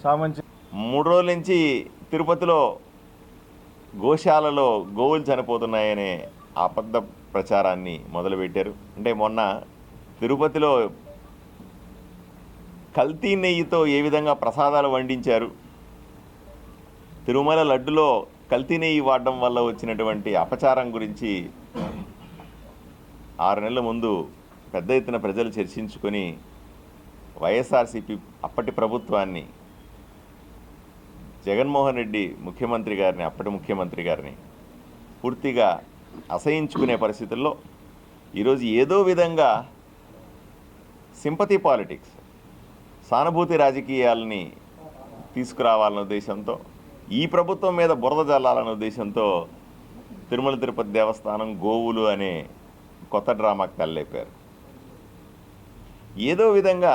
సామంచి 3 రోజుల నుంచి తిరుపతిలో గోశాలలో గోవులు చనిపోతున్నాయనే అబద్ధ ప్రచారాన్ని మొదలుపెట్టారు. అంటే మొన్న తిరుపతిలో కల్తీ నెయ్యితో ఏ విధంగా ప్రసాదాలు వండించారు, తిరుమల లడ్డులో కల్తీ నెయ్యి వాడడం వల్ల వచ్చినటువంటి అపచారం గురించి 6 నెలల ముందు పెద్ద ఎత్తున ప్రజలు చర్చించుకొని వైఎస్ఆర్సీపీ అప్పటి ప్రభుత్వాన్ని, జగన్మోహన్ రెడ్డి ముఖ్యమంత్రి గారిని, అప్పటి ముఖ్యమంత్రి గారిని పూర్తిగా అసహించుకునే పరిస్థితుల్లో ఈరోజు ఏదో విధంగా సింపతి పాలిటిక్స్, సానుభూతి రాజకీయాలని తీసుకురావాలన్న ఉద్దేశంతో, ఈ ప్రభుత్వం మీద బురద జల్లాలన్న ఉద్దేశంతో తిరుమల తిరుపతి దేవస్థానం గోవులు అనే కొత్త డ్రామాకి తలలేపారు. ఏదో విధంగా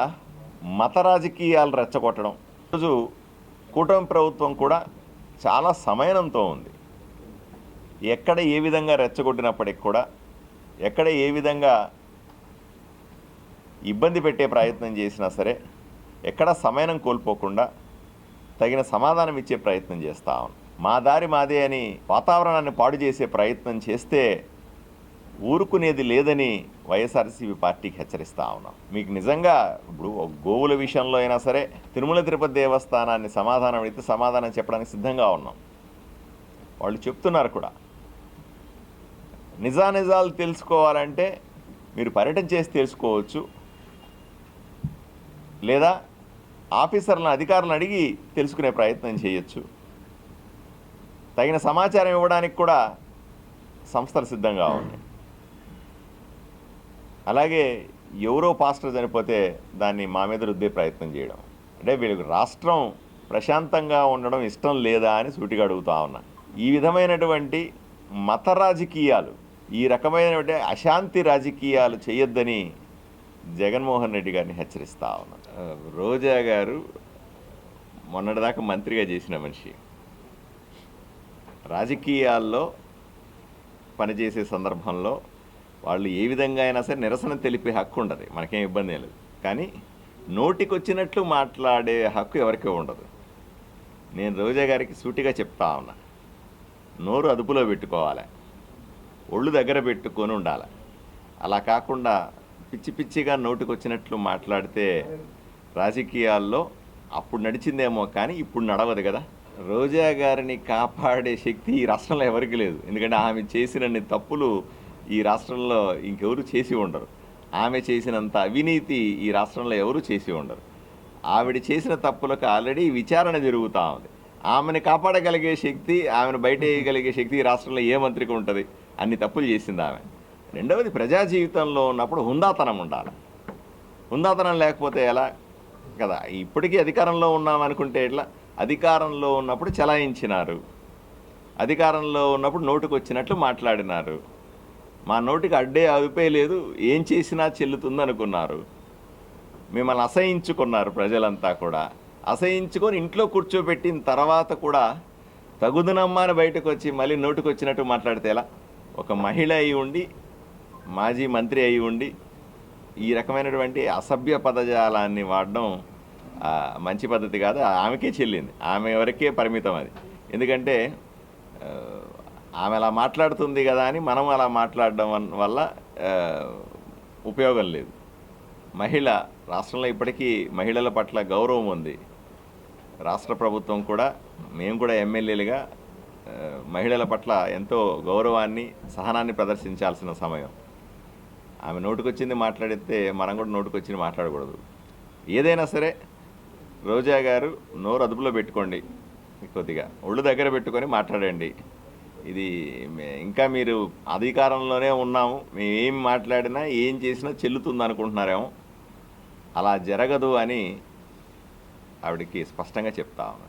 మత రాజకీయాలు రెచ్చగొట్టడం. ఈరోజు కూటమి ప్రభుత్వం కూడా చాలా సమయంతో ఉంది. ఎక్కడ ఏ విధంగా రెచ్చగొట్టినప్పటికి కూడా, ఎక్కడ ఏ విధంగా ఇబ్బంది పెట్టే ప్రయత్నం చేసినా సరే, ఎక్కడ సమయం కోల్పోకుండా తగిన సమాధానం ఇచ్చే ప్రయత్నం చేస్తా ఉన్నాం. మా దారి మాదే అని వాతావరణాన్ని పాడు చేసే ప్రయత్నం చేస్తే ఊరుకునేది లేదని వైఎస్ఆర్సీపీ పార్టీకి హెచ్చరిస్తూ ఉన్నాం. మీకు నిజంగా ఇప్పుడు గోవుల విషయంలో అయినా సరే తిరుమల తిరుపతి దేవస్థానాన్ని సమాధానం అడిగితే సమాధానం చెప్పడానికి సిద్ధంగా ఉన్నాం. వాళ్ళు చెప్తున్నారు కూడా. నిజానిజాలు తెలుసుకోవాలంటే మీరు పర్యటన చేసి తెలుసుకోవచ్చు, లేదా ఆఫీసర్లను, అధికారులను అడిగి తెలుసుకునే ప్రయత్నం చేయొచ్చు. తగిన సమాచారం ఇవ్వడానికి కూడా సంస్థలు సిద్ధంగా ఉన్నాయి. అలాగే ఎవరో పాస్టర్ చనిపోతే దాన్ని మా మీద రుద్దే ప్రయత్నం చేయడం, అంటే వీళ్ళకి రాష్ట్రం ప్రశాంతంగా ఉండడం ఇష్టం లేదా అని సూటిగా అడుగుతా ఉన్నా. ఈ విధమైనటువంటి మత రాజకీయాలు, ఈ రకమైనటువంటి అశాంతి రాజకీయాలు చేయొద్దని జగన్మోహన్ రెడ్డి గారిని హెచ్చరిస్తా ఉన్నా. రోజా గారు మొన్నటిదాకా మంత్రిగా చేసిన మనిషి, రాజకీయాల్లో పనిచేసే సందర్భంలో వాళ్ళు ఏ విధంగా అయినా సరే నిరసన తెలిపే హక్కు ఉండదు, మనకేం ఇబ్బంది లేదు. కానీ నోటికొచ్చినట్లు మాట్లాడే హక్కు ఎవరికీ ఉండదు. నేను రోజా గారికి సూటిగా చెప్తా ఉన్నా, నోరు అదుపులో పెట్టుకోవాలి, ఒళ్ళు దగ్గర పెట్టుకొని ఉండాలి. అలా కాకుండా పిచ్చి పిచ్చిగా నోటికొచ్చినట్లు మాట్లాడితే రాజకీయాల్లో అప్పుడు నడిచిందేమో కానీ ఇప్పుడు నడవదు కదా. రోజా గారిని కాపాడే శక్తి ఈ రాష్ట్రంలో ఎవరికి లేదు. ఎందుకంటే ఆమె చేసినన్ని తప్పులు ఈ రాష్ట్రంలో ఇంకెవరు చేసి ఉండరు. ఆమె చేసినంత అవినీతి ఈ రాష్ట్రంలో ఎవరు చేసి ఉండరు. ఆవిడ చేసిన తప్పులకు ఆల్రెడీ విచారణ జరుగుతూ ఉంది. ఆమెను కాపాడగలిగే శక్తి, ఆమెను బయట వేయగలిగే శక్తి ఈ రాష్ట్రంలో ఏ మంత్రికి ఉంటుంది? అన్ని తప్పులు చేసింది ఆమె. రెండవది, ప్రజా జీవితంలో ఉన్నప్పుడు హుందాతనం ఉండాలి. హుందాతనం లేకపోతే ఎలా కదా. ఇప్పటికీ అధికారంలో ఉన్నామనుకుంటే ఇట్లా, అధికారంలో ఉన్నప్పుడు చలాయించినారు, అధికారంలో ఉన్నప్పుడు నోటికి వచ్చినట్లు మాట్లాడినారు, మా నోటికి అడ్డే అదుపే లేదు, ఏం చేసినా చెల్లుతుంది అనుకున్నారు. మిమ్మల్ని అసహించుకున్నారు ప్రజలంతా కూడా. అసహించుకొని ఇంట్లో కూర్చోబెట్టిన తర్వాత కూడా తగుదునమ్మా అని బయటకు వచ్చి మళ్ళీ నోటికి వచ్చినట్టు మాట్లాడితే ఎలా? ఒక మహిళ అయి ఉండి, మాజీ మంత్రి అయి ఉండి ఈ రకమైనటువంటి అసభ్య పదజాలాన్ని వాడడం మంచి పద్ధతి కాదు. ఆమెకే చెల్లింది, ఆమె వరకే పరిమితం అది. ఎందుకంటే ఆమె అలా మాట్లాడుతుంది కదా అని మనం అలా మాట్లాడడం వల్ల ఉపయోగం లేదు. మహిళ, రాష్ట్రంలో ఇప్పటికీ మహిళల పట్ల గౌరవం ఉంది. రాష్ట్ర ప్రభుత్వం కూడా, మేము కూడా ఎమ్మెల్యేలుగా మహిళల పట్ల ఎంతో గౌరవాన్ని, సహనాన్ని ప్రదర్శించాల్సిన సమయం. ఆమె నోటుకొచ్చింది మాట్లాడితే మనం కూడా నోటుకొచ్చింది మాట్లాడకూడదు. ఏదైనా సరే రోజా గారు నోరు అదుపులో పెట్టుకోండి, కొద్దిగా ఒళ్ళు దగ్గర పెట్టుకొని మాట్లాడండి. ఇది ఇంకా మీరు అధికారంలోనే ఉన్నాము, మేము ఏం మాట్లాడినా ఏం చేసినా చెల్లుతుంది అనుకుంటున్నారేమో. అలా జరగదు అని ఆవిడకి స్పష్టంగా చెప్తా ఉన్నాను.